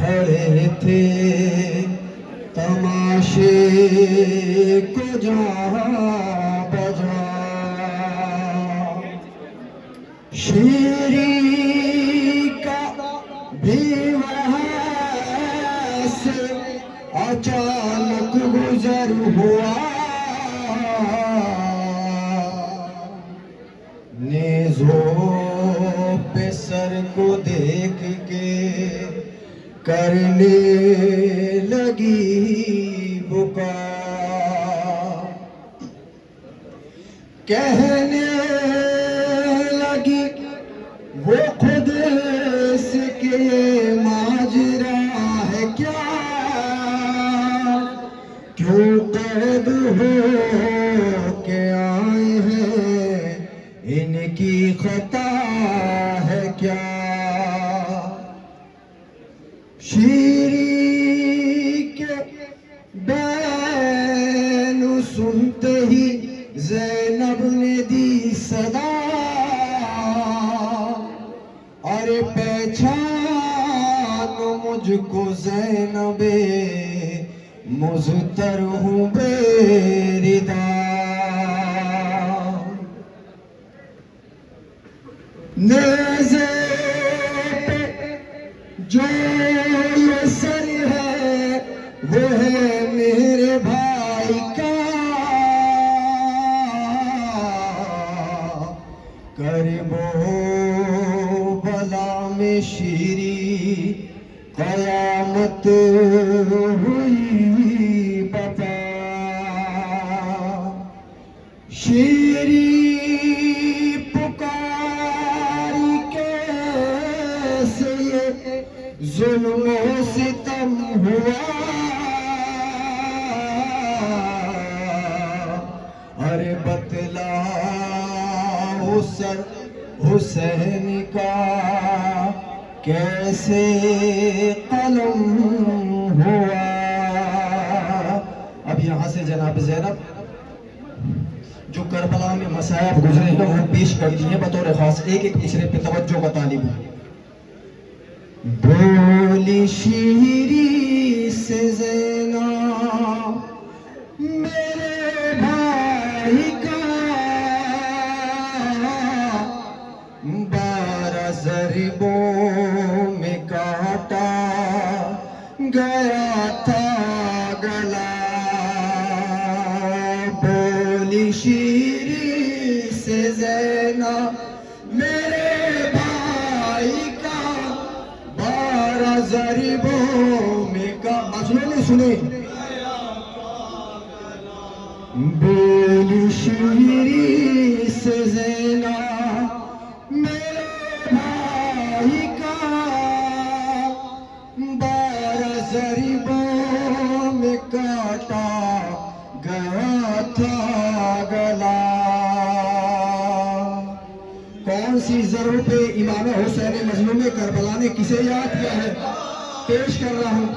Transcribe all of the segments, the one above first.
खड़े थे तमाशे को जहाँ बजा। शीरी का भी वहाँ से अचानक गुजर हुआ। नेज़ों पे सर को देख के करने लगी बुका। कहने लगी वो खुद इसके माजरा है क्या, क्यों कैद हो के आए हैं, इनकी खता है क्या। शीरी के बैन सुनते ही ज़ैनब ने दी सदा। अरे पहचानो मुझको ज़ैनबे, मुज़तर हूँ बेरिदा। नेज़े पे जो ये सर है वो है मेरे भाई का। करबो बला में शीरी कयामत हुई बता। शीरी पुकारी कैसे ये जुल्म सितम हुआ। अरे बतलाओ सर हुसैन का कैसे कलम हुआ। अब यहाँ से जनाब ज़ैनब जो करबला में मसायब गुजरे हैं वो पेश कर दिए बतौर खास, एक एक मिसरे पे तवज्जो का तालिब। बोली शीरी से ज़ैनब मेरे भाई का, 12 ज़रिबों में काटा गया था गला। बोली शीरी से ज़ैनब मेरे भाई का, 12 ज़रिबों में का। मजनून सुने। बोली शीरी से ज़ैनब मेरे भाई का, 12 ज़रिबों में काटा गया था गला। कौन सी ज़रूर पे इमाम हुसैन मजलूम करबला ने किसे याद किया है, पेश कर रहा हूं।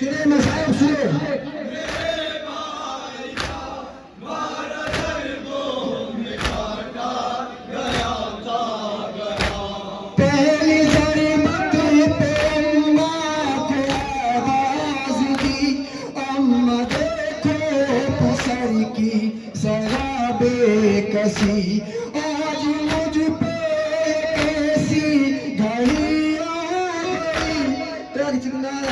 सुने मसाहब सुने। पहली ज़रिमत पे अम्मा को आवाज़ दी, अम्मा देखो पसर की ज़रा बेकसी। आज मुझ पे कैसी घड़ी आ गई,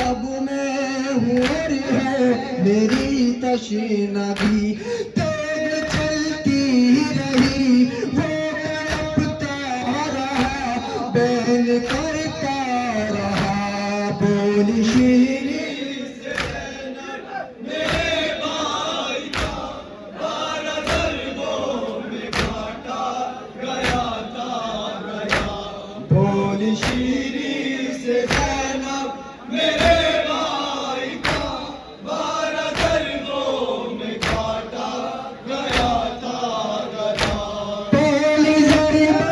अब मैं हूँ है मेरी तशनगी। तेज चलती रही वो कलपता रहा, बैन करता रहा। बोली शीरी से मेरे भाई का, 12 ज़रिबों में काटा गया था गया। बोली शीरी से ज़ैनब मेरे भाई का, 12 ज़रिबों में काटा गया था गया। पहली ज़रिबों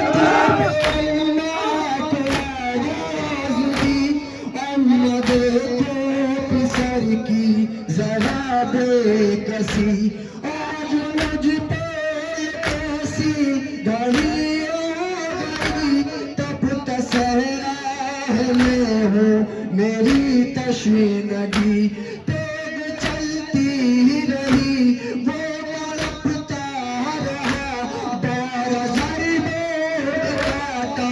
तशनगी तेज चलती रही वो तड़पता रहा बारह ज़रबे काटा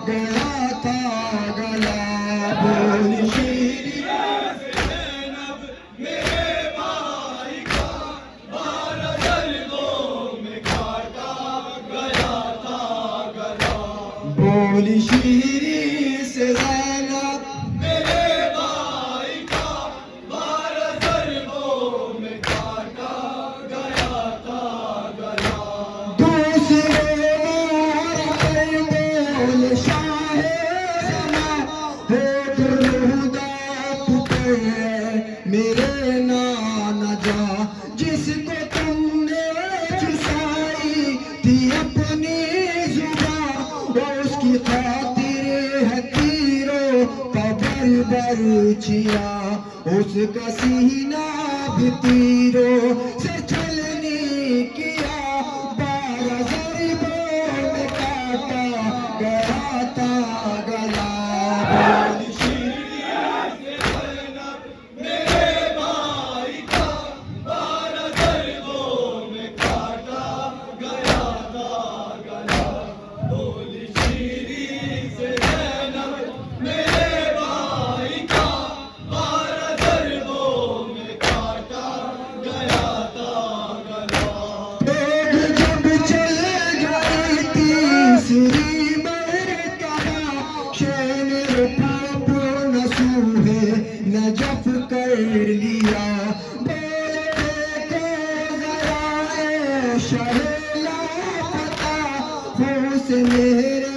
गया था गला बोली शीरी बोली शीरी से ज़ैनब मेरे भाई का 12 ज़रबों में काटा गया था गला दूसरे मोहर बोल शाहे समा हो दुर्दा पुते मेरे नाना जा जिसको तुमने चुसाई थी अपनी उसकी खातिर है तीरों का बरछिया उसका सीना भी तीरों से छलनी किया 12 ज़रबों में काटा गया था गला नजफ कर लिया शहला पता होश मेरे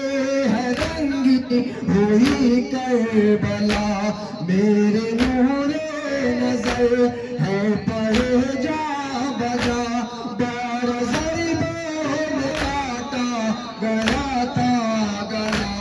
है रंगी हुई करबला मेरे नूरे नजर है पर जा बजा 12 ज़रबों में काटा गया था गला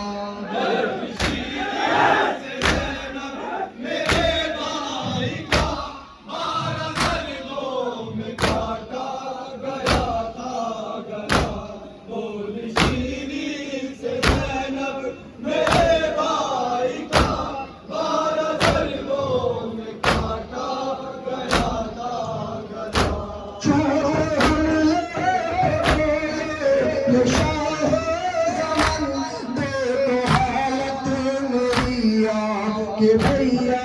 कि भैया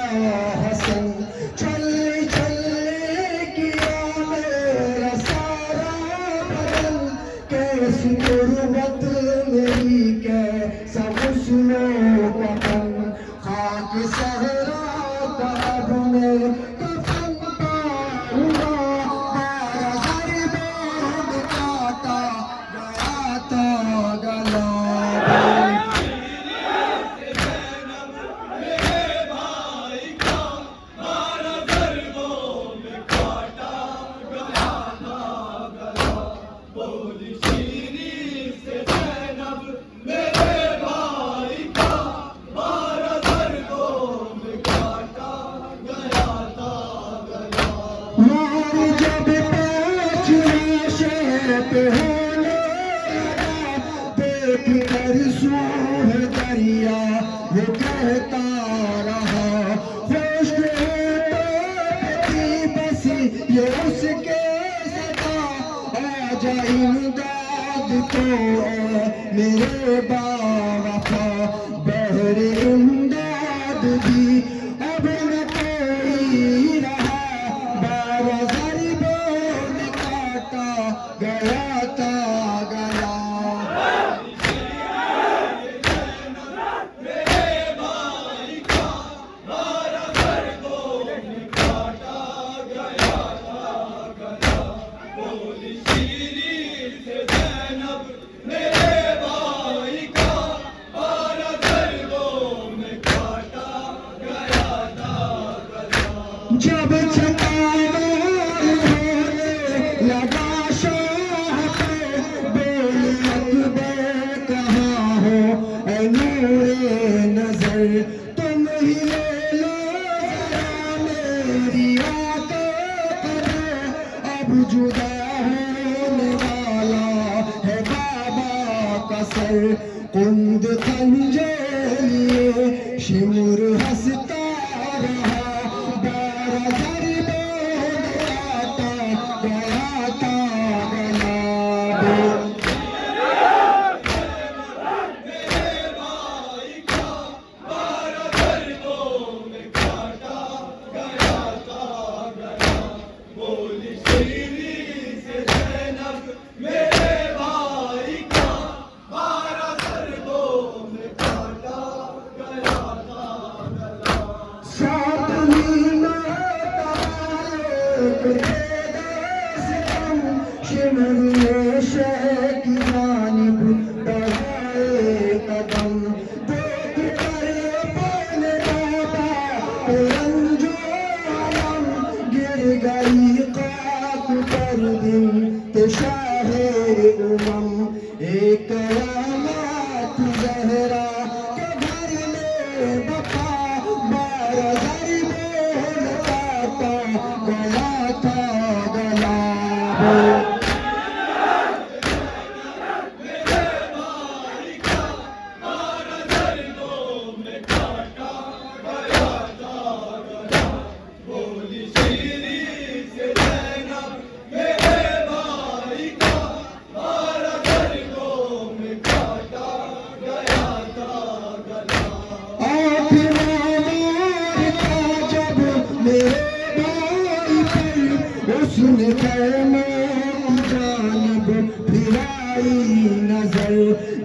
हसन चल किया मेरा सारा बदन कैसी गुर्बत मेरी कैसा हुस्नो पतन खाक सहरा का अब मैं कफन पाऊंगा 12 ज़रबों में काटा गया था गला जब पे होने देख कर सूह दरिया वो कहता रहा खुश होती बस ये उसके सदा आ जाए इमदाद को मेरे बावफा बहरे इमदाद भी अब न कोई रहा 12 ज़रबों में काटा गया था गला जब लगा शाह पे बोले अकबर कहाँ हो ऐ नूरे नजर तुम ही ले लो जरा मेरी आदत अब जुदा होने वाला है बाबा का सर कुंद खंजर लिए शिमुर हंसता रहा एक औलाद ज़हरा के घर में बता बारज़ाई बोल काटा गला था गला उसने खैमों की जानिब फिराई नजर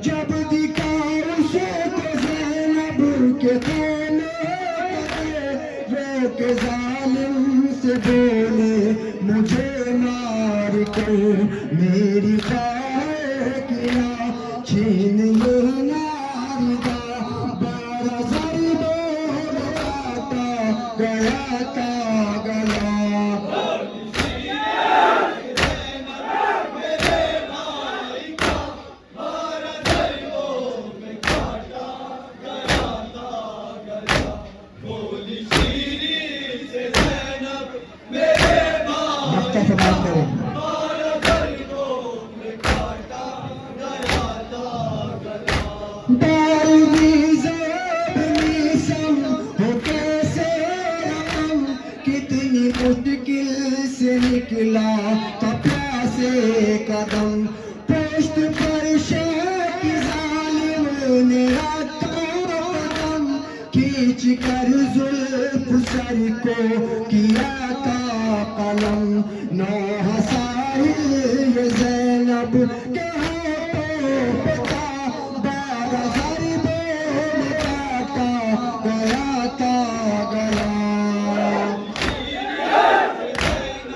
जब दिखा उसे तो ज़ैनब के खाने रोक जालिम से बोले मुझे मार कर मेरी ख्वाहिश किया छीन ले नारिदा बारज़ाई बोल काटा गया था गला कितनी मुश्किल से निकला कपड़ा से कदम पोस्ट पर शेख जालिम ने रखा कदम खींच कर जुल्फ सर को किया था कलम नौ हसाई ज़ैनब के